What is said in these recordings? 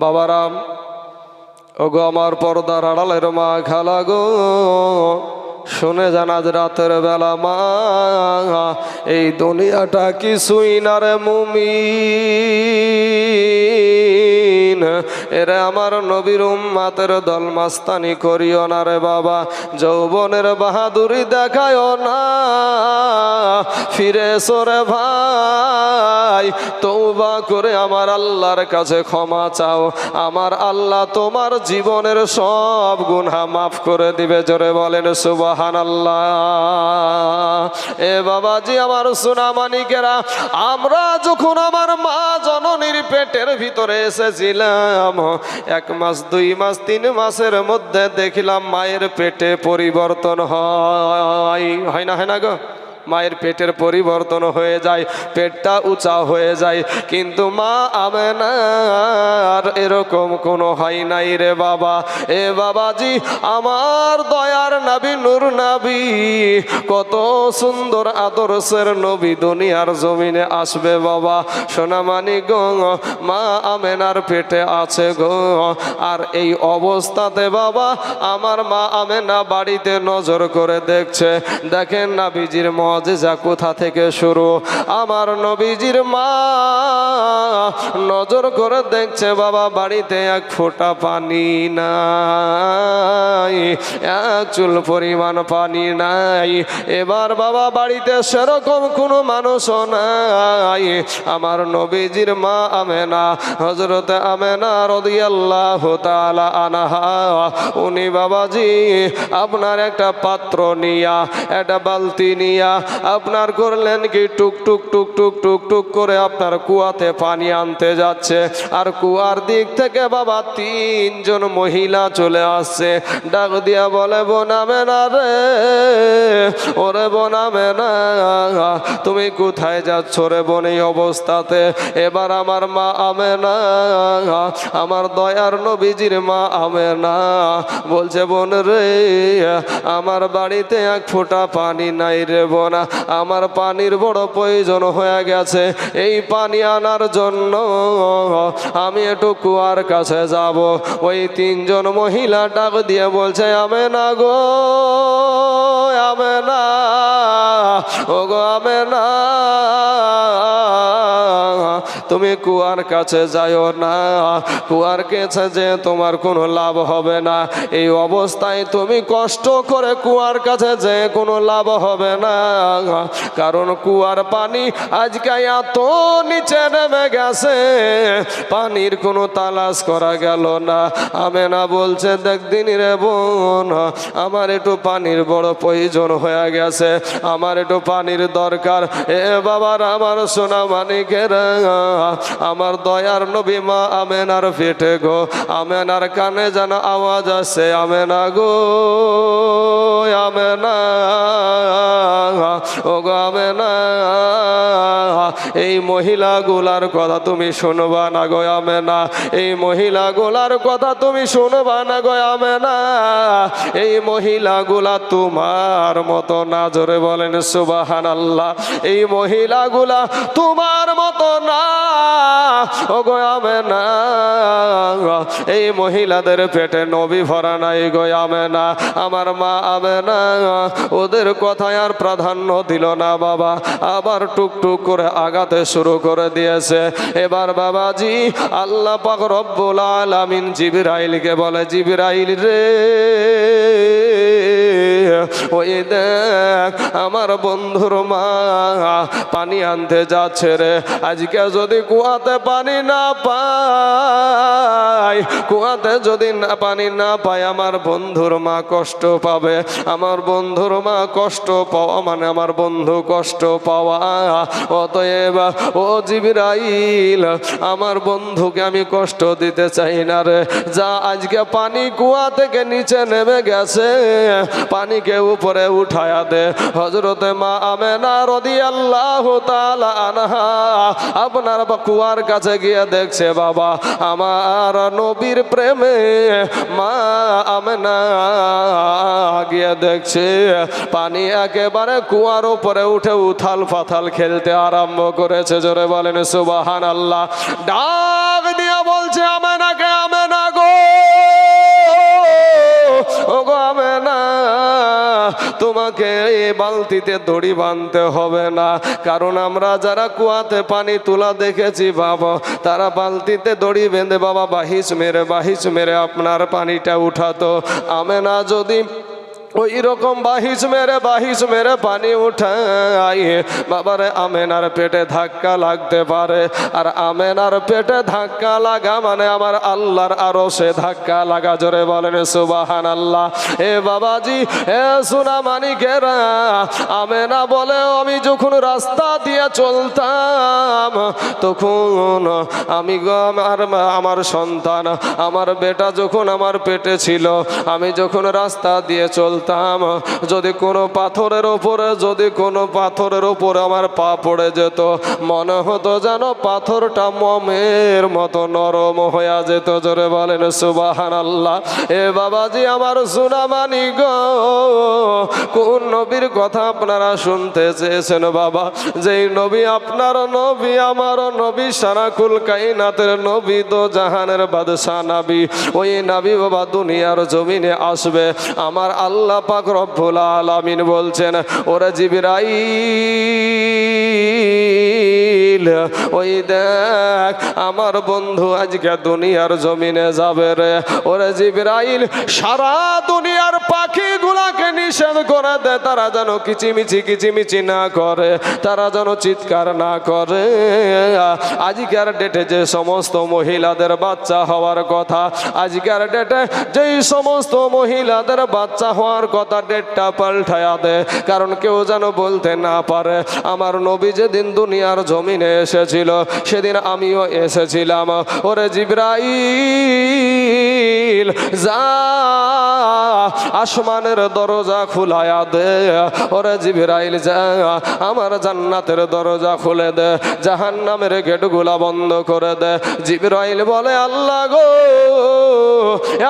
বাবারাম, ওগো আমার পর্দার আড়ালের মা খালা গো, শুনে যান আজ রাতের বেলা মা, এই দুনিয়াটা কিছুই না রে মুমিন, এরে আমার নবীর উম্মাতের দল মাস্তানি করিও না রে বাবা, যৌবনের বাহাদুরি দেখায়ও না, ফিরে এসো রে ভাই, তওবা করে আমার আল্লাহর কাছে ক্ষমা চাও, আমার আল্লাহ তোমার জীবনের সব গুনাহ মাফ করে দিবে। জোরে বলেন সুবহানাল্লাহ। এ বাবাজি আমার সোনামানিকেরা, আমরা যখন আমার মা জননীর পেটের ভিতরে এসেছিলাম, 1 মাস 2 মাস 3 মাসের মধ্যে দেখলাম মায়ের পেটে পরিবর্তন হয় না গো, মায়ের পেটের পরিবর্তন হয়ে যায়, পেটটা উঁচা হয়ে যায়, কিন্তু মা আমেনার এরকম কোনো হয় নাই রে বাবা। এ বাবাজি আমার দয়ার নবী নূর নবী, কত সুন্দর আদর্শের নবী দুনিয়ার জমিনে আসবে বাবা। সোনামানি গো, মা আমেনার পেটে আছে গো, আর এই অবস্থাতে বাবা আমার মা আমেনা বাড়িতে নজর করে দেখছে, দেখেন নবীজির মুজিজা কোথা থেকে শুরু। আমার নবীজির মা নজর করে দেখছে বাবা বাড়িতে 1 ফোঁটা পানি নাই, 1 চুল পরিমাণ পানি নাই। এবার বাবা বাড়িতে সেরকম কোনো মানুষও নাই। আমার নবীজির মা আমেনা, হযরত আমেনা রাদিয়াল্লাহু তাআলা আনহা, উনি বাবাজি আপনার একটা পাত্র নিয়া, একটা বালতি নিয়া আপনার করলেন কি টুক টুক টুক টুক টুক টুক করে আপনার কুয়াতে পানি আনতে যাচ্ছে, আর কুয়ার দিক থেকে বাবা 3 জন মহিলা চলে আসছে, ডাক দিয়া বলে বোন আমেনা রে, ওরে বোন আমেনা তুমি কোথায় যাচ্ছ রে বোন এই অবস্থাতে। এবার আমার মা আমেনা, আমার দয়ার নবীজির মা আমেনা বলছে বোন রে, আমার বাড়িতে 1 ফোঁটা পানি নাই রে বোন, আমার পানির বড় প্রয়োজন হয়ে গেছে, এই পানি আনার জন্য আমি একটু কুয়ার কাছে যাব। ওই 3 জন মহিলা ডাক দিয়ে বলছে আমেনা গো, আমেনা ও গো আমেনা, তুমি কুয়ার কাছে যাও না, কুয়ার কাছে যে তোমার কোনো লাভ হবে না, এই অবস্থায় তুমি কষ্ট করে কুয়ার কাছে যে কোনো লাভ হবে না, কারণ কুয়ার পানি আজকে এত নিচে নেমে গেছে, পানির কোনো তালাশ করা গেল না। আমেনা বলছে দেখ দিন রে বোন, আমার একটু পানির বড় প্রয়োজন হয়ে গেছে, আমার একটু পানির দরকার। এ বাবার আমার সোনা মানিকেরা, আমার দয়ার নবী মা আমেনার পেটে গো, আমেনার কানে যেন আওয়াজ আসে আমেনা গো, আমেনা ও গো আমেনা, এই মহিলাগুলার কথা তুমি শুনবা না গো আমেনা, এই মহিলাগুলার কথা তুমি শুনবা না গো আমেনা, এই মহিলাগুলা তোমার মতো না। জোরে বলেন সুবহানাল্লাহ। এই মহিলাগুলা তোমার মতো না ও গো আমেনা, এই মহিলাদের পেটে নবী ভরা নাই গো আমেনা। আমার মা আমেনা ওদের কথায় আর প্রাধান্য দিল না বাবা, আবার টুকটুক করে আগাতে শুরু করে দিয়েছে। এবার বাবাজি আল্লাহ পাক রব্বুল আলামিন জিবরাইলকে বলে, জিবরাইল রে, ওই দেখ আমার বন্ধুর মা পানি আনতে যাচ্ছে রে, আজকে যদি কুয়াতে পানি না পায়, কুয়াতে যদি পানি না পায় আমার বন্ধুর মা কষ্ট পাবে, আমার বন্ধুর মা কষ্ট পাওয়া মানে আমার বন্ধু কষ্ট পাওয়া। অতএব ও জিবরাইল, আমার বন্ধুকে আমি কষ্ট দিতে চাই না রে, যা আজকে পানি কুয়া থেকে নিচে নেমে গেছে, পানিকে উপরে উঠায়া দে। হযরতে মা আমেনা রাদিয়াল্লাহু তাআলা আনহা আপনার কুয়ার কাছে গিয়ে দেখছে বাবা আমার নবীর প্রেমে মা আমেনা গিয়ে দেখছে পানি একেবারে কুয়ার উপরে উঠে উথাল পাথাল খেলতে আরম্ভ করেছে। জোরে বলেন সুবহানাল্লাহ। ডাক দিয়ে বলছে আমেনাকে, তোমাকে এই বালতিতে দড়ি বাঁধতে হবে না। কারণ আমরা যারা কুয়াতে পানি তোলা দেখেছি বাবা, তারা বালতিতে দড়ি বেঁধে বাবা বাহিস মেরে আপনার পানিটা উঠাতো। আমেনা যদি ওই রকম বাহিস মেরে পানি উঠাই বাবারে, আমেনার পেটে ধাক্কা লাগতে পারে। আর আমেনার পেটে ধাক্কা লাগা মানে আমার আল্লাহর আরশে ধাক্কা লাগা। জোরে বলেন সুবহানাল্লাহ। এ বাবাজি, এ সোনা মানিকেরা, আমেনা বলে আমি যখন রাস্তা দিয়ে চলতাম তখন আমি আমার সন্তান, আমার বেটা যখন আমার পেটে ছিল, আমি যখন রাস্তা দিয়ে চলতাম, যদি কোনো পাথরের উপরে আমার পা পড়ে যেত, মনে হতো যেন পাথরটা মমের মতো নরম হয়ে যেত। জোরে বলেন সুবহানাল্লাহ। এ বাবাজি আমার সোনা মানিক, কোন নবীর কথা আপনারা শুনতে চেয়েছেন বাবা? যেই নবী আপনার নবী, আমার নবী, সারাকুল কায়নাতের নবী, দো জাহানের বাদশা নবী, ওই নবী বাবা দুনিয়ার জমিনে আসবে। আমার আল্লাহ পাক রব্বুল আলামিন বলছেন, ওরে জিবরাইল, ওই দেখ আমার বন্ধু আজকে দুনিয়ার জমিনে যাবে রে। ওরে জিবরাইল, সারা দুনিয়ার পাখিগুলাকে নিষেধ করে দে, তারা যেন কিচিমিচি না করে, তারা যেন চিৎকার না করে। আজকের ডেটে যে সমস্ত মহিলাদের বাচ্চা হওয়ার কথা, আজকের ডেটে যেই সমস্ত মহিলাদের বাচ্চা হওয়ার কথা, ডেটটা পাল্টায়া দে। কারণ কেউ যেন বলতে না পারে আমার নবী যেদিন দুনিয়ার জমিনে এসেছিল সেদিন আমিও এসেছিলাম। ওরে জিবরাইল, যা আসমানের দরজা খুলায়া দে। ওরে জিবরাইল, যা আমার জান্নাতের দরজা খুলে দে, জাহান্নামের গেটগুলা বন্ধ করে দে। জিবরাইল বলে, আল্লাহ গো,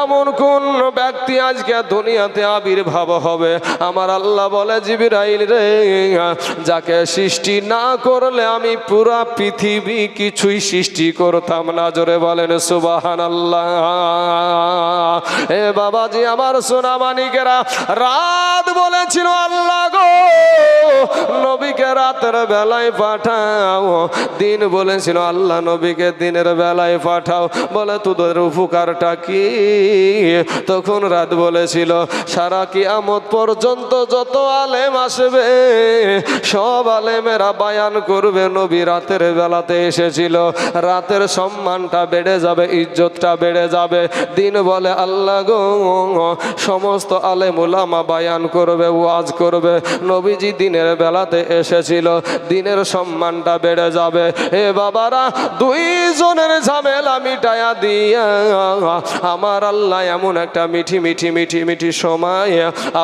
এমন কোন ব্যক্তি আজকে দুনিয়াতে আবির্ভাব হবে? আমার আল্লাহ বলে, জিবরাইল রে, যাকে সৃষ্টি না করলে আমি পুরা পৃথিবী কিছুই সৃষ্টি করতাম না। জোরে বলেন সুবহানাল্লাহ। এ বাবাজি আমার সোনা মানিকেরা, রাত বলেছিল আল্লাহ গো নবীকে রাতের বেলায় পাঠাও, দিন বলেছিল আল্লাহ নবীকে দিনের বেলায় পাঠাও। বলে তোদের উপকারটা কি? তখন রাত বলেছিল সারা কিয়ামত পর্যন্ত যত আলেম আসবে সব আলেমেরা বায়ান করবে নবী রাতের বেলাতে এসেছিল, রাতের সম্মানটা বেড়ে যাবে, ইজ্জতটা বেড়ে যাবে। দিন বলে আল্লাহ গো সমস্ত আলেম উলামা বায়ান করবে, ওয়াজ করবে, নবীজি দিনের বেলাতে এসেছিল, দিনের সম্মানটা বেড়ে যাবে। এ বাবারা, দুইজনের ঝামেলা মিটায়া দিয়া আমার আল্লাহ এমন একটা মিঠি সময়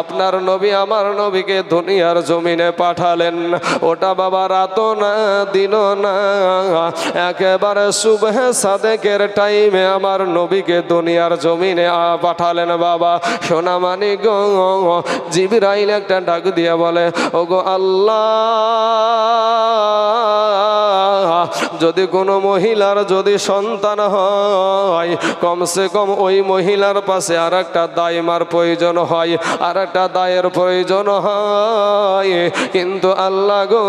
আপনার নবী আমার নবীকে দুনিয়ার জমিনে পাঠালেন। ওটা বাবা রাতও না দিনও না, একেবারে সুবহে সাদেকের টাইমে আমার নবীকে দুনিয়ার জমিনে পাঠালেন বাবা। সোনা মানিক গো, জিবরাইল একটা ডাক দিয়ে বলে, ওগো আল্লাহ, যদি কোনো মহিলার যদি সন্তান হয়, কমসে কম ওই মহিলার পাশে আর একটা দাইমার প্রয়োজন হয়, আর একটা দায়ের প্রয়োজন হয়। কিন্তু আল্লাহ গো,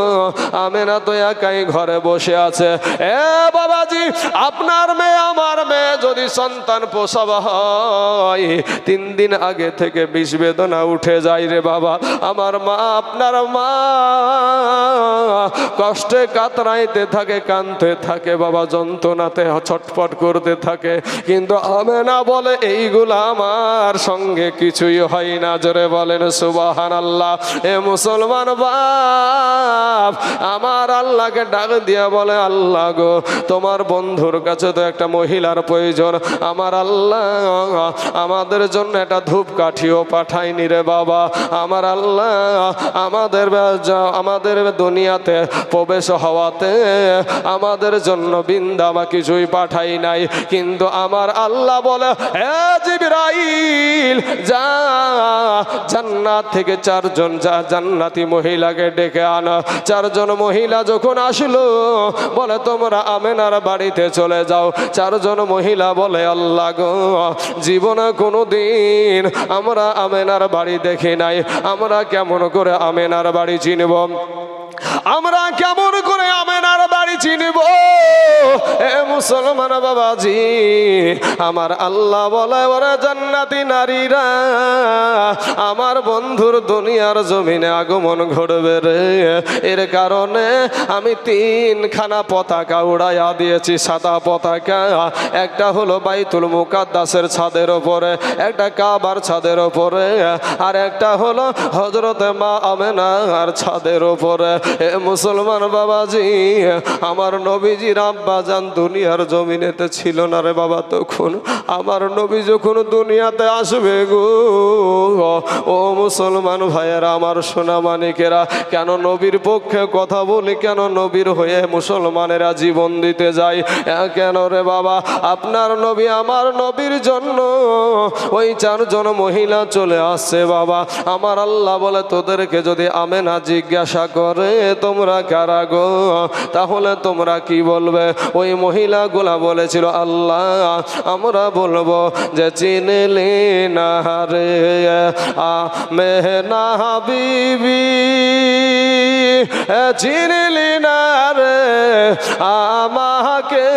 আমেনা তো একাই ঘরে বসে আছে। এ বাবাজি, আপনার মেয়ে আমার মেয়ে যদি সন্তান প্রসব হয়, 3 দিন আগে থেকে বিষ বেদনা উঠে যায় রে বাবা। আমার মা, আপনার মা কষ্টে কাতরাইতে থাকে, কাঁদতে থাকে বাবা, যন্ত্রণাতে ছটফট করতে থাকে। কিন্তু আমেনা বলে এইগুলা আমার সঙ্গে কিছুই হয় না। জোরে বলেন সুবহানাল্লাহ। এ মুসলমান বাপ আমার আল্লাহকে ডাক দিয়া বলে, আল্লাহ গো তোমার বন্ধুর কাছে তো একটা মহিলার প্রয়োজন, আমার আল্লাহ আমাদের জন্য একটা ধূপকাঠিও পাঠায়নি রে বাবা। আমার আল্লাহ আমাদের দুনিয়াতে প্রবেশ হওয়াতে আমাদের জন্য বিন্দামা কিছুই পাঠাই নাই, কিন্তু আমার আল্লাহ বলে হে জিবরাইল যা জান্নাত থেকে 4 জন জান্নাতি মহিলাকে ডেকে আনা। 4 জন মহিলা যখন আসলো বলে তোমরা আমেনার বাড়িতে চলে যাও। 4 জন মহিলা বলে আল্লাহ গো, জীবনে কোনোদিন আমরা আমেনার বাড়ি দেখি নাই, আমরা কেমন করে আমেনার বাড়ি চিনব, আমরা কেমন করে আমেনার বাড়ি চিনব? এ মুসলমান বাবাজি, আমার আল্লাহ বলে ওরা জান্নাতি নারীরা আমার বন্ধুর দুনিয়ার জমিনে আগমন ঘটবে রে। এর কারণে আমি 3খানা পতাকা উড়াইয়া দিয়েছি, সাদা পতাকা। একটা হলো বাইতুল মুকাদ্দাসের ছাদের ওপরে, একটা কাবার ছাদের ওপরে, আর একটা হলো হযরতে মা আমেনার ছাদের ওপরে। এ মুসলমান বাবাজি, আমার নবীজির আব্বা জান দুনিয়ার জমিনেতে ছিল না রে বাবা। তখন আমার নবী যখন দুনিয়াতে আসবে গো, ও মুসলমান ভাইয়েরা, আমার সোনা মানিকেরা, কেন নবীর পক্ষে কথা বলি, কেন নবীর হয়ে মুসলমানেরা জীবন দিতে যায় কেন রে বাবা? আপনার নবী আমার নবীর জন্য ওই 4 জন মহিলা চলে আসছে বাবা। আমার আল্লাহ বলে তোদেরকে যদি আমেনা জিজ্ঞাসা করে তোমরা কারা গো, তাহলে তোমরা কি বলবে? ওই মহিলাগুলা বলেছিল আল্লাহ আমরা বলবো যে চিনলি না রে আমেনা বিবি, চিনলি না রে আমাকে,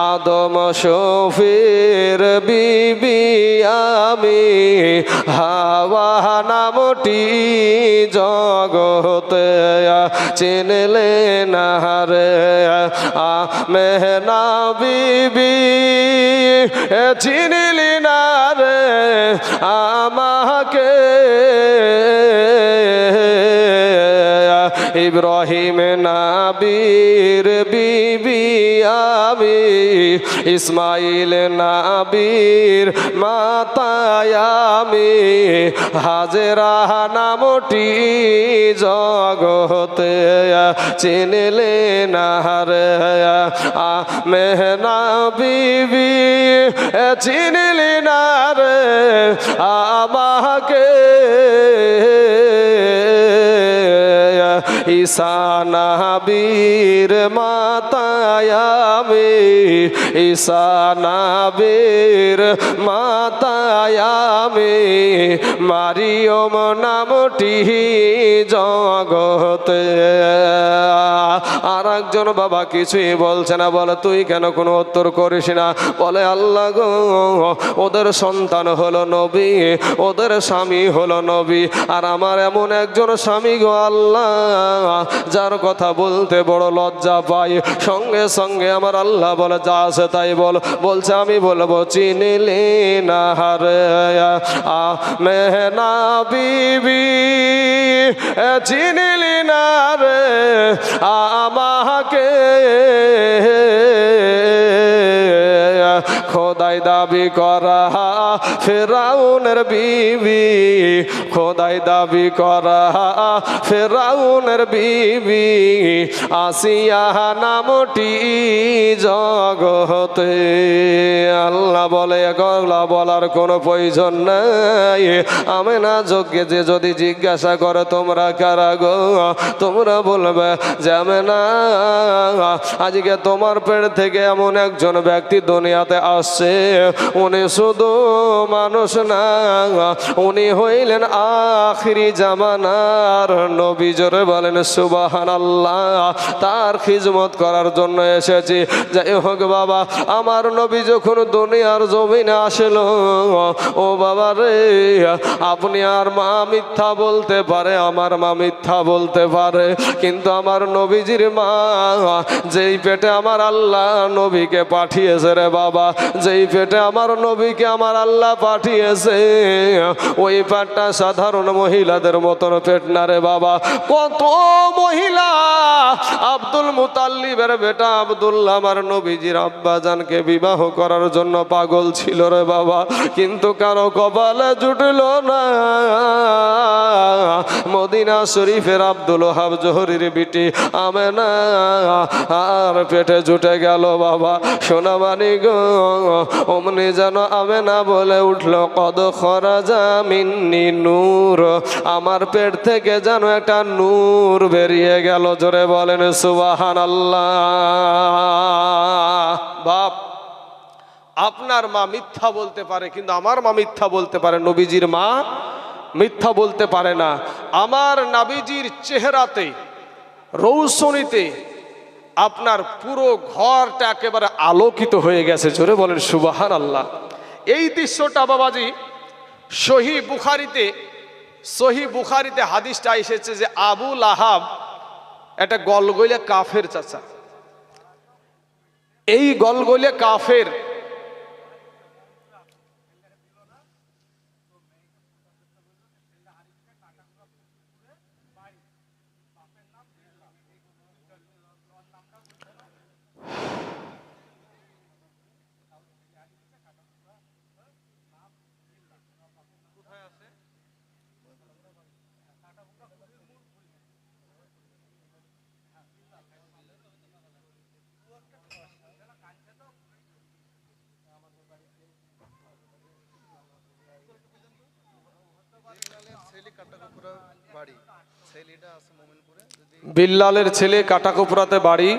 আদম শফির বিবি আমি, হাওয়া নামটি জগতে চিনলে না রে আমেনা বিবি, চিনলি না রে আমাকে, ইব্রাহিম নাবির বিবি আমি, ইসমাইল নাবির মাতায় আমি, হাজেরা নামটি জগতে চিনলে না রে আমেনা বিবি, চিনলি না রে আমাকে, ঈসা নবীর মাতায় আমি, ঈসা নবীর মাতায় আমি, মারিয়ম নামটি জগতে। আর একজন বাবা কিছুই বলছে না, বলে তুই কেন কোনো উত্তর করিস না? বলে আল্লাহ গো, ওদের সন্তান হলো নবী, ওদের স্বামী হলো নবী, আর আমার এমন একজন স্বামী গো আল্লাহ যার কথা বলতে বড় লজ্জা পাই। সঙ্গে সঙ্গে আমার আল্লাহ বলে যা আছে তাই বল। বলছে আমি বলবো চিনলি না রে আমেনা বিবি, চিনলি না রে আমাকে, খোদাই দাবি করা ফেরাউনের বিবি, খোদাই দাবি করা ফেরাউনের বিবি, আসিয়া নামটি জগতে। আল্লাহ বলে এগুলা বলার কোনো প্রয়োজন নাই। আমেনা যোগ্যে যে যদি জিজ্ঞাসা করে তোমরা কারা গো, তোমরা বলবে যে আমেনা আজকে তোমার পেট থেকে এমন একজন ব্যক্তি দুনিয়াতে আসছে, উনি শুধু মানুষ না, উনি হইলেন আখিরি জামানার নবী। জোরে বলেন সুবহানাল্লাহ। তার খিদমত করার জন্য এসেছি। যাই হোক বাবা, আমার নবী যখন দুনিয়ার জমিনে আসলো, ও বাবা রে, আপনি আর মা মিথ্যা বলতে পারে, আমার মা মিথ্যা বলতে পারে, কিন্তু আমার নবীজির মা যেই পেটে আমার আল্লাহ নবীকে পাঠিয়েছে রে বাবা, যেই পেটে আমার নবীকে আমার আল্লাহ পাঠিয়েছে, ওই পেটটা সাধারণ মহিলাদের মতন পেট না রে বাবা। কত মহিলা আব্দুল মুতাল্লিবের বেটা আব্দুল্লাহ আমার নবীজির আব্বা জানকে বিবাহ করার জন্য পাগল পাগল ছিল রে বাবা, কিন্তু কারো কপালে জুটল না। মদিনা শরীফের আব্দুল ওহাব জোহরীর বিটি আমেনা আর পেটে জুটে গেল বাবা। সোনামানি গো, অমনি যেন আমেনা বলে উঠল, কদ খরাজা মিন্নি নূর, আমার পেট থেকে যেন একটা নূর বেরিয়ে গেল। জোরে বলেন সুবহানাল্লাহ। বাপ, আপনার মা মিথ্যা বলতে পারে, কিন্তু আমার মা মিথ্যা বলতে পারে, নবীজির মা মিথ্যা বলতে পারে না। আমার নবীজির চেহারাতে, রৌশনীতে আপনার পুরো ঘরটা একেবারে আলোকিত হয়ে গেছে। জোরে বলেন সুবহানাল্লাহ। এই দৃশ্যটা বাবাজি সহিহ বুখারীতে হাদিসটা এসেছে যে আবু লাহাব একটা গলগলে কাফের চাচা। এই গলগলে কাফের বিল্লালের ছেলে কাটাকুপরাতে বাড়ি,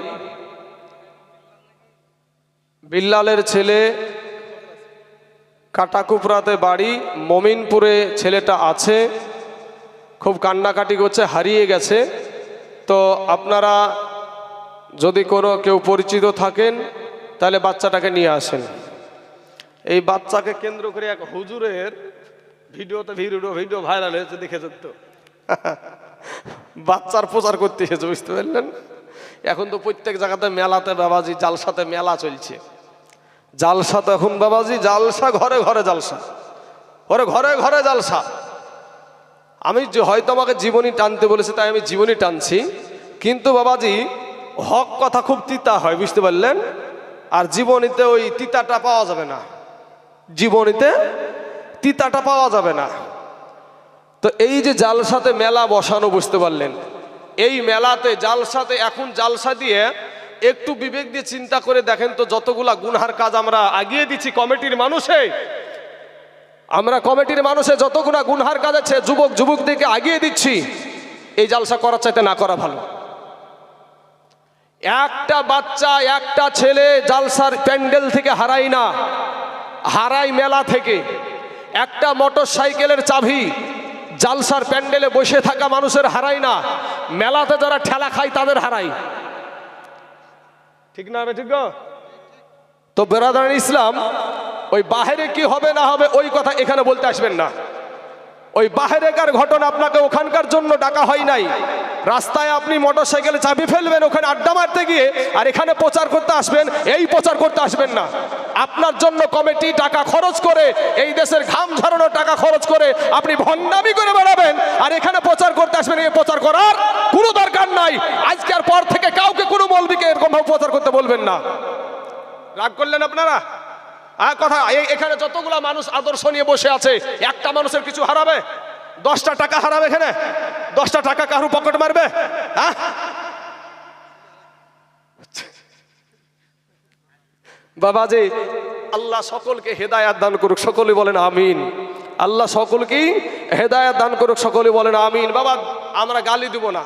বিল্লালের ছেলে কাটাকুপরাতে বাড়ি, মমিনপুরে ছেলেটা আছে, খুব কান্নাকাটি করছে, হারিয়ে গেছে। তো আপনারা যদি কোনো কেউ পরিচিত থাকেন তাহলে বাচ্চাটাকে নিয়ে আসেন। এই বাচ্চাকে কেন্দ্র করে এক হুজুরের ভিডিও ভাইরাল হয়েছে, দেখেছেন তো? বাচ্চার প্রচার করতে এসেছে, বুঝতে পারলেন? এখন তো প্রত্যেক জায়গাতে মেলাতে বাবাজি জালসাতে মেলা চলছে। জালসা তো এখন বাবাজি জালসা, ঘরে ঘরে জালসা, ঘরে ঘরে জালসা। আমি হয়তো আমাকে জীবনী টানতে বলেছে তাই আমি জীবনী টানছি, কিন্তু বাবাজি হক কথা খুব তিতা হয়, বুঝতে পারলেন? আর জীবনীতে ওই তিতাটা পাওয়া যাবে না, জীবনীতে তিতাটা পাওয়া যাবে না। তো এই যে জালসাতে মেলা বসানো, বুঝতে পারলেন? এই মেলাতে জালসাতে, এখন জালসা দিয়ে একটু বিবেক দিয়ে চিন্তা করে দেখেন তো, যতগুলা গুনহার কাজ আমরা আগিয়ে দিচ্ছি কমিটির মানুষে, যতগুলা গুনহার কাজ আছে যুবকদেরকে আগিয়ে দিচ্ছি, এই জালসা করার চাইতে না করা ভালো। একটা বাচ্চা, একটা ছেলে জালসার প্যান্ডেল থেকে হারায় না, হারাই মেলা থেকে। একটা মোটর সাইকেলের চাবি জালসার প্যান্ডেলে বসে থাকা মানুষের হারাই না, মেলাতে যারা ঠেলা খায় তাদের হারাই। ঠিক না? ঠিক। তো বেরাদার ইসলাম, ওই বাহিরে কি হবে না হবে ওই কথা এখানে বলতে আসবেন না। ওই বাহিরেকার ঘটনা আপনাকে ওখানকার জন্য ডাকা হয় নাই। রাস্তায় আপনি মোটরসাইকেলে চাবি ফেলবেন ওখানে আড্ডা মারতে গিয়ে, আর এখানে প্রচার করতে আসবেন, এই প্রচার করতে আসবেন না। আপনার জন্য কমিটি টাকা খরচ করে, এই দেশের ঘাম ঝরানোর টাকা খরচ করে আপনি ভণ্ডামি করে বেড়াবেন, আর এখানে প্রচার করতে আসবেন। এই প্রচার করার কোনো দরকার নাই। আজকের পর থেকে কাউকে কোনো মৌলবীকে এরকম ভাবে প্রচার করতে বলবেন না। রাগ করলেন আপনারা? কথা, এখানে যতগুলা মানুষ আদর্শ নিয়ে বসে আছে, একটা মানুষের কিছু হারাবে? 10টা টাকা হারাবে এখানে? 10টা টাকা কারু পকেট মারবে? হ্যাঁ, বাবাজি আল্লাহ সকলকে হেদায়াত দান করুক, সকলে বলেন আমিন। আল্লাহ সকলকেই হেদায়াত দান করুক, সকলে বলেন আমিন। বাবা, আমরা গালি দেব না,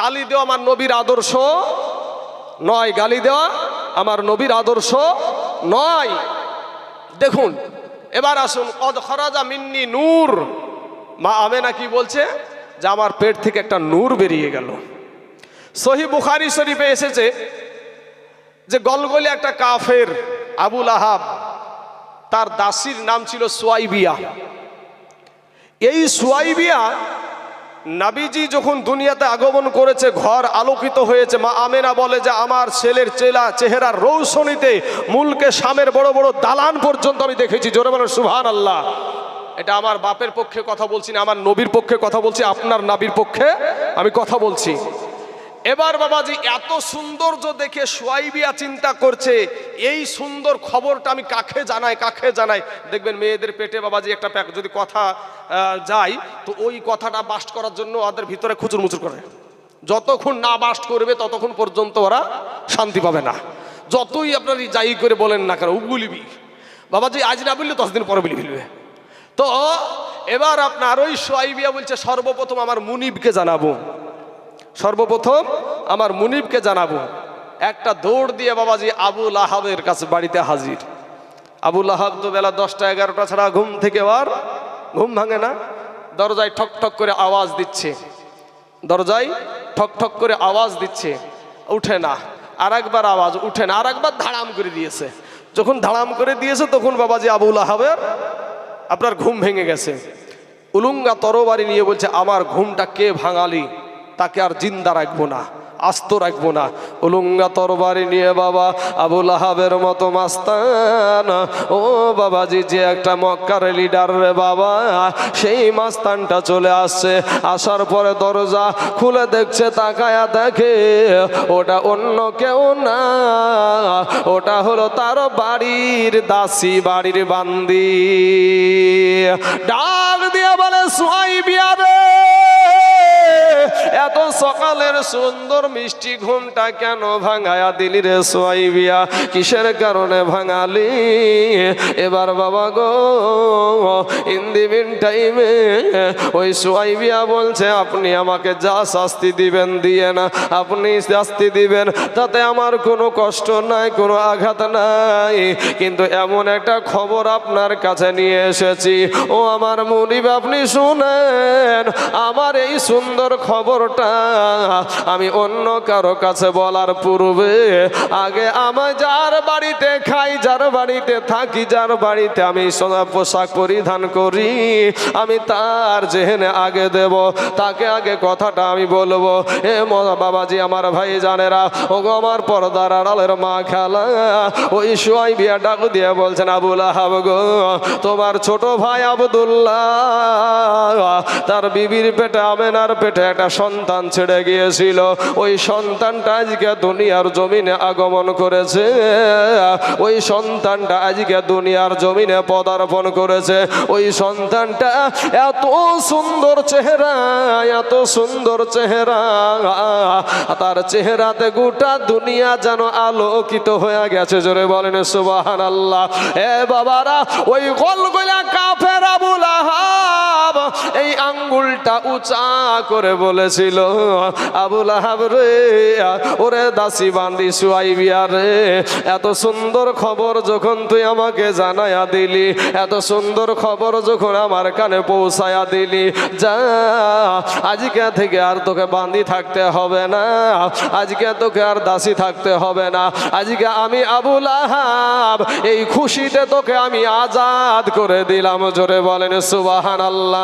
গালি দেওয়া আমার নবীর আদর্শ নয়, গালি দেওয়া আমার নবীর আদর্শ নয়। দেখুন, এবার আসুন, কদ খরাজা মিন্নি নূর, মা আমেনা কি বলছে? যে আমার পেট থেকে একটা নূর বেরিয়ে গেল। সহিহ বুখারী শরীফে এসেছে যে গলগলে একটা কাফের আবু লাহাব, তার দাসীর নাম ছিল সুয়াইবিয়া। এই সুয়াইবিয়া নবীজি যখন দুনিয়াতে আগমন করেছে, ঘর আলোকিত হয়েছে। মা আমেনা বলে যে আমার ছেলের চেহারার রৌশনীতে মুলকে শামের বড় বড় দালান পর্যন্ত আমি দেখেছি। জোরে বলেন সুবহানাল্লাহ। এটা আমার বাপের পক্ষে কথা বলছি না, আমার নবীর পক্ষে কথা বলছি, আপনার নবীর পক্ষে আমি কথা বলছি। এবার বাবাজি এত সৌন্দর্য দেখে সুয়াইবিয়া চিন্তা করছে এই সুন্দর খবরটা আমি কাকে জানাই, কাকে জানাই। দেখবেন মেয়েদের পেটে বাবাজি একটা যদি কথা যায় তো ওই কথাটা বাস্ট করার জন্য ওদের ভিতরে খুচুর মুচুর করে, যতক্ষণ না বাস্ট করবে ততক্ষণ পর্যন্ত ওরা শান্তি পাবে না। যতই আপনার যাই করে বলেন না কেন বলিবি বাবাজি, আজ না বললে 10 দিন পরে বলি ফেলবে। তো এবার আপনার ওই সুয়াইবিয়া বলছে সর্বপ্রথম আমার মুনিবকে জানাবো, সর্বপ্রথম আমার মুনিবকে জানাবো। একটা দৌড় দিয়ে বাবাজি আবু লাহাবের কাছে বাড়িতে হাজির। আবু লাহাব তো বেলা 10টা 11টা ছাড়া ঘুম থেকে আর ঘুম ভাঙে না। দরজায় ঠক ঠক করে আওয়াজ দিচ্ছে, দরজায় ঠক ঠক করে আওয়াজ দিচ্ছে, উঠে না। আর একবার আওয়াজ, উঠে না। আর একবার ধাড়াম করে দিয়েছে। যখন ধাড়াম করে দিয়েছে তখন বাবাজি আবু লাহাবের আপনার ঘুম ভেঙে গেছে। উলুঙ্গা তরবারি নিয়ে বলছে আমার ঘুমটা কে ভাঙালি, তাকে আর জিন্দা রাখবো না, আস্ত রাখবো না। উলুঙ্গা তরবারি নিয়ে বাবা আবু লাহাবের মতো মাস্তান, ও বাবাজি যে একটা মক্কার লিডার রে বাবা, সেই মাস্তানটা চলে আসছে। আসার পরে দরজা খুলে দেখছে, তাকায়া দেখে ওটা অন্য কেউ না, ওটা হলো তার বাড়ির দাসী, বাড়ির বান্দি। ডাক দিয়ে বলে সুয়াইবিয়া রে, এত সকালের সুন্দর মিষ্টি ঘুমটা কেন ভাঙায়া দিলি রে সুয়াইবিয়া, কিসের কারণে ভাঙালি? এবার বাবা গো ইন দি মিন টাইমে ওই সুয়াইবিয়া বলছে আপনি আমাকে যা শাস্তি দিবেন দিয়ে না, আপনি শাস্তি দিবেন তাতে আমার কোনো কষ্ট নাই, কোনো আঘাত নাই, কিন্তু এমন একটা খবর আপনার কাছে নিয়ে এসেছি। ও আমার মুনিব আপনি শুনেন, আমার এই সুন্দর খবরটা আমি অন্য কারো কাছে বলার পূর্বে আগে আমার যার বাড়িতে খাই, যার বাড়িতে থাকি, যার বাড়িতে আমি সোনা পোশাক পরিধান করি, আমি তার জেহেনে আগে দেব, তাকে আগে কথাটা আমি বলবো। এ বাবাজি আমার ভাই জানেরা, ও গো আমার পর্দার আড়ালের মা খালা, ওই সুয়াইবিয়া ডাক দিয়ে বলছেন আবু লাহাব গো, তোমার ছোট ভাই আব্দুল্লাহ তার বিবির পেটে আমেনার পেটে একটা সন্তান ছেড়ে গিয়েছিল, ওই সন্তানটা আজকে দুনিয়ার জমিনে আগমন করেছে, ওই সন্তানটা আজকে দুনিয়ার জমিনে পদার্পণ করেছে। ওই সন্তানটা এত সুন্দর চেহারা, এত সুন্দর চেহারা, তার চেহারাতে গোটা দুনিয়া যেন আলোকিত হয়ে গেছে। জোরে বলেন সুবহানাল্লাহ। এ বাবারা, ওই গোলগোলা কাফের আবু লাহাব এই আঙ্গুলটা উঁচা করে বলেছিল, আবু লাহাব রে, ওরে দাসী বান্দি সুয়াইবিয়া রে, এত সুন্দর খবর যখন তুই আমাকে জানায়া দিলি, এত সুন্দর খবর যখন আমার কানে পৌঁছায়া দিলি, যা আজকে থেকে আর তোকে বান্দি থাকতে হবে না, আজকে তোকে আর দাসী থাকতে হবে না, আজকে আমি আবু লাহাব এই খুশিতে তোকে আমি আজাদ করে দিলাম। জোরে বলেন সুবহানাল্লাহ।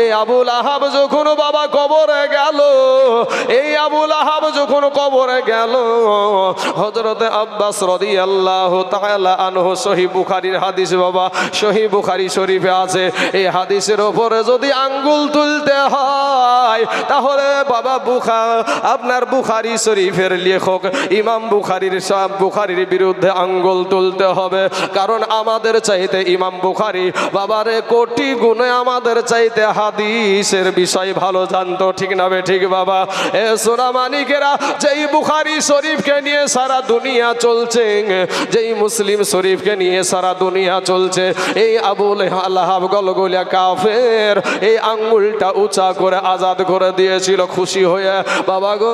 এই আবু লাহাব যখন বাবা কবরে গেল, এই আবু লাহাব যখন কবরে গেল, হযরতে আব্বাস রাদিয়াল্লাহু তাআলা আনহু, সহিহ বুখারীর হাদিস বাবা, সহিহ বুখারী শরীফে আছে, এই হাদিসের উপরে যদি আঙ্গুল তুলতে হয় তাহলে বাবা আপনার বুখারী শরীফের লেখক ইমাম বুখারীর বিরুদ্ধে আঙ্গুল তুলতে হবে, কারণ আমাদের চাইতে ইমাম বুখারী বাবারে কোটি গুণে আমাদের চাইতে হাদিসের বিষয় ভালো জানতো, ঠিক না বে ঠিক বাবা? এ সোনা মানিকেরা, যেই বুখারী শরীফকে নিয়ে সারা দুনিয়া চলছে, যেই মুসলিম শরীফকে নিয়ে সারা দুনিয়া চলছে, এই আবু লাহাব গলগলিয়া কাফের এই আঙ্গুলটা উঁচা করে আজাদ করে দিয়েছিল খুশি হয়ে। বাবা গো,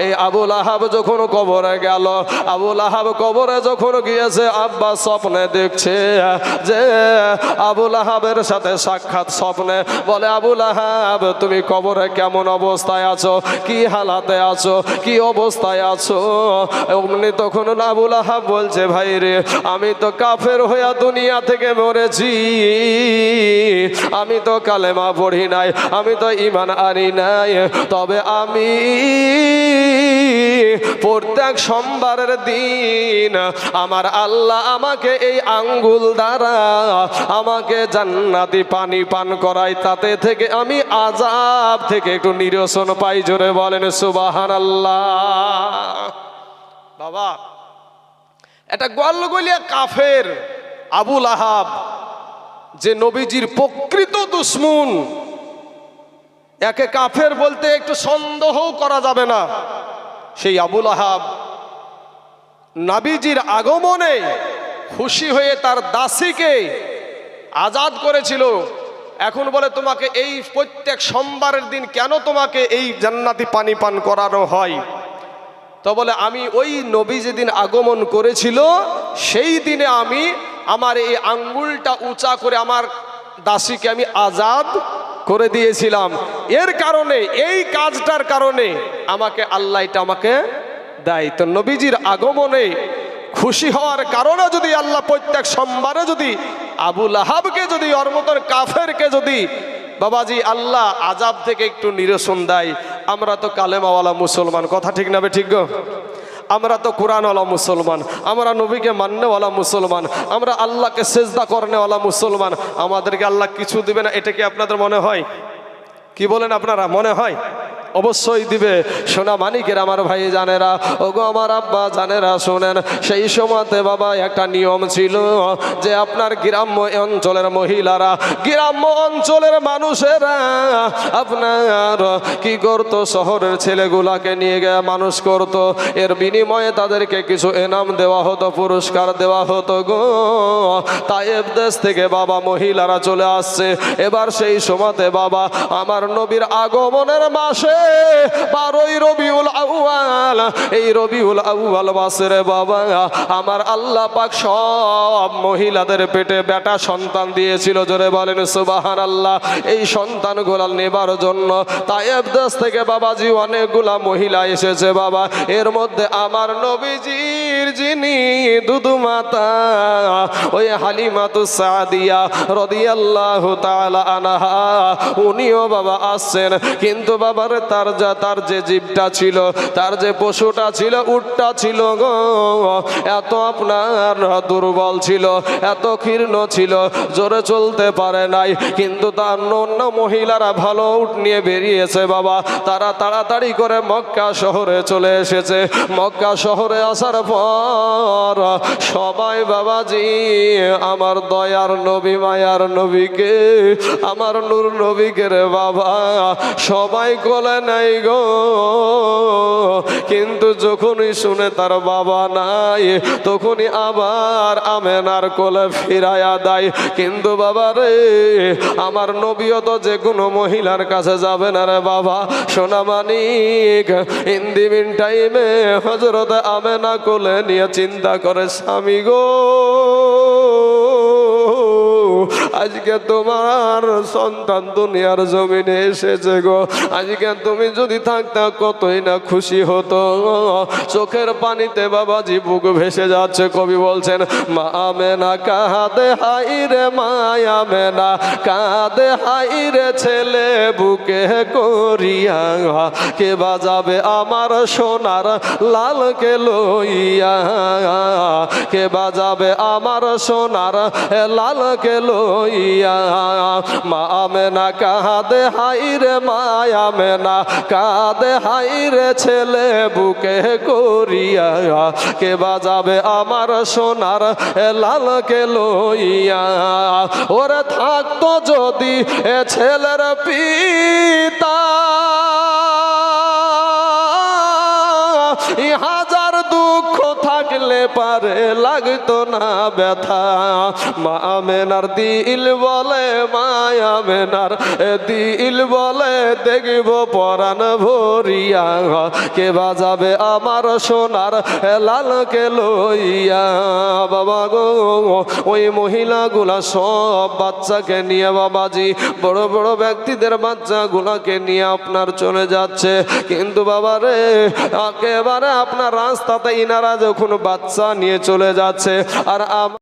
এই আবু লাহাব যখন কবরে গেল, আবু লাহাব কবরে যখন গিয়েছে, আব্বা স্বপ্নে দেখছে যে আবু লাহাবের সাথে সাক্ষাৎ স্বপ্নে, বলে আবু লাহাব তুমি কবরে কেমন অবস্থায় আছো, কি হালাতে আছো, কি অবস্থায় আছো? অমনি তখন আবু লাহাব বলছে ভাই রে, আমি তো কাফের হইয়া দুনিয়া থেকে মরেছি, আমি তো কালেমা পড়ি নাই, আমি তো ঈমান আনি নাই, তবে আমি প্রত্যেক সোমবারের দিন আমার আল্লাহ আমাকে এই আঙ্গুল দ্বারা আমাকে জান্নাতি পানি পান করায়, তাতে থেকে আমি আজাদ আযাব থেকে একটু নিরসন পাই। জোরে বলেন সুবহানাল্লাহ। বাবা, এটা গোয়ালগলিয়া কাফের আবু লাহাব, যে নবীজির প্রকৃত দুশমন, একে কাফের বলতে একটু সন্দেহও করা যাবে না। সেই আবু লাহাব নবীজির আগমনে খুশি হয়ে তার দাসীকে আজাদ করেছিল। এখন বলে তোমাকে এই প্রত্যেক সোমবারের দিন কেন তোমাকে এই জান্নাতি পানি পান করানো হয়? তো বলে আমি ওই নবী যেদিন আগমন করেছিল সেই দিনে আমি আমার এই আঙ্গুলটা উঁচা করে আমার দাসীকে আমি আজাদ করে দিয়েছিলাম। এর কারণে, এই কাজটার কারণে আমাকে আল্লাহ এটা আমাকে দেয়। তো নবীজির আগমনে খুশি হওয়ার কারণে যদি আল্লাহ প্রত্যেক সোমবারে যদি আবু লাহাবকে যদি ওর মতন কাফেরকে যদি বাবাজি আল্লাহ আজাব থেকে একটু নিরসন দেয়, আমরা তো কালেমাওয়ালা মুসলমান, কথা ঠিক না বে ঠিক গো? আমরা তো কোরআনওয়ালা মুসলমান, আমরা নবীকে মাননেওয়ালা মুসলমান, আমরা আল্লাহকে সেজদা করনেওয়ালা মুসলমান। আমাদেরকে আল্লাহ কিছু দিবে না, এটা কি আপনাদের মনে হয়? কি বলেন আপনারা, মনে হয়? অবশ্যই দিবে। সোনা মানিকের আমার ভাই জানেরা, ওগো আমার আব্বা জানেরা, শোনেন সেই সময়তে বাবা একটা নিয়ম ছিল যে আপনার গ্রাম্য অঞ্চলের মহিলারা, গ্রাম্য অঞ্চলের মানুষেরা আপনার কি করত, শহরের ছেলেগুলাকে নিয়ে গিয়ে মানুষ করত। এর বিনিময়ে তাদেরকে কিছু এনাম দেওয়া হতো, পুরস্কার দেওয়া হতো গো। তায়েব দেশ থেকে বাবা মহিলারা চলে আসছে। এবার সেই সময়তে বাবা আমার নবীর আগমনের মাসে 12ই রবিউল আউয়াল, এই রবিউল আউয়াল মাসের বাবা আমার আল্লাহ পাক সব মহিলাদের পেটে বেটা সন্তান দিয়েছিল। জোরে বলেন সুবহানাল্লাহ। এই সন্তানগুলা নেবার জন্য তায়েব দেশ থেকে বাবাজি অনেকগুলা মহিলা এসেছে বাবা। এর মধ্যে আমার নবীজির যিনি দুধু মাতা ওই হালিমাতুস সাদিয়া রাদিয়াল্লাহু তাআলা আনহা, উনিও বাবা আসছেন। কিন্তু বাবার তার যে জীবটা ছিল, তার যে পশুটা ছিল, উটটা ছিল গো, এত আপনার দুর্বল ছিল, এত ক্ষীর্ণ ছিল, জোরে চলতে পারে নাই। কিন্তু তার অন্য মহিলারা ভালো উট নিয়ে বেরিয়েছে বাবা। তারা তাড়াতাড়ি করে মক্কা শহরে চলে এসেছে। মক্কা শহরে আসার পর সবাই বাবাজি আমার দয়ার নবী, মায়ার নবীকে, আমার নূর নবীকে রে বাবা সবাই কোলে নাই গো। কিন্তু যখনই শুনে তার বাবা নাই, তখনই আবার আমেনার কোলে ফিরাইয়া দেয়। কিন্তু বাবা রে, আমার নবীও তো যে কোনো মহিলার কাছে যাবে না রে বাবা। সোনা মানিক ইন দি মিন টাইমে হযরত আমেনা কোলে নিয়ে চিন্তা করে, স্বামী গো আজকে তোমার সন্তান দুনিয়ার জমিনে এসেছে গো। আজকে তুমি যদি থাকতা কতই না খুশি হতো। চোখের পানিতে বাবাজি বুক ভেসে যাচ্ছে। কবি বলছেন, মা আমেনা কাঁদে হাই রে, মা আমেনা কাঁদে হাই রে, ছেলে বুকে করিয়া কে বাজাবে আমার সোনার লালকে লইয়া, কে বাজাবে আমার সোনার লালকে লইয়া। মা আমেনা কাঁদে হাই রে, মা আমেনা কাঁদে হাই রে, ছেলে বুকে করিয়া কে বাজাবে আমার সোনার লালকে লইয়া। ওরে থাকতো যদি এ ছেলের পিতা, হাজার দুঃখ থাকলে পারে লাগতো না ব্যথা। মা আমেনার দিল বলে, মা আমেনার দিল বলে, দেখব পরাণ ভরিয়া কে বাজাবে আমার সোনার লালকে লইয়া। বাবা গো, ওই মহিলাগুলা সব বাচ্চাকে নিয়ে বাবাজি, বড় বড় ব্যক্তিদের বাচ্চাগুলাকে নিয়ে আপনার চলে যাচ্ছে। কিন্তু বাবা রে, একেবারে আপনার রাস্তাতে ইনারা যখন বাচ্চা নিয়ে চলে যাচ্ছে, আর